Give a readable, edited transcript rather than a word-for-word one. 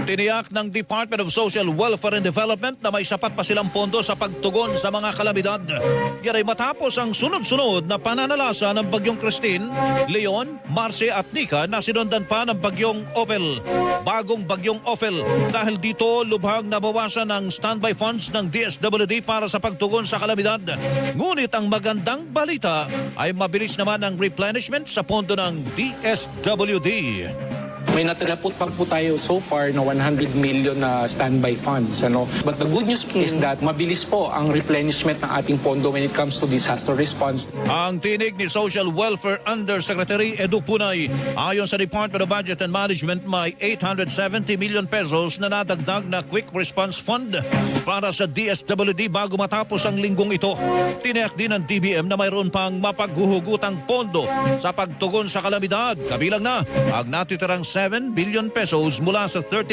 Tiniyak ng Department of Social Welfare and Development na may sapat pa silang pondo sa pagtugon sa mga kalamidad. Yan ay matapos ang sunod-sunod na pananalasa ng bagyong Christine, Leon, Marce at Nika na sinundan pa ng bagyong Ophel. Bagong bagyong Ophel. Dahil dito lubhang nabawasan ang standby funds ng DSWD para sa pagtugon sa kalamidad. Ngunit ang magandang balita ay mabilis naman ang replenishment sa pondo ng DSWD. May natira po tayo so far na 100 million na standby funds. But the good news is that mabilis po ang replenishment ng ating pondo when it comes to disaster response. Ang tinig ni Social Welfare Undersecretary Edu Punay, ayon sa Department of Budget and Management, may 870 million pesos na nadagdag na Quick Response Fund para sa DSWD bago matapos ang linggong ito. Tiniyak din ng DBM na mayroon pang mapaghuhugutang pondo sa pagtugon sa kalamidad. Kabilang na ang natitirang 7 billion pesos mula sa 13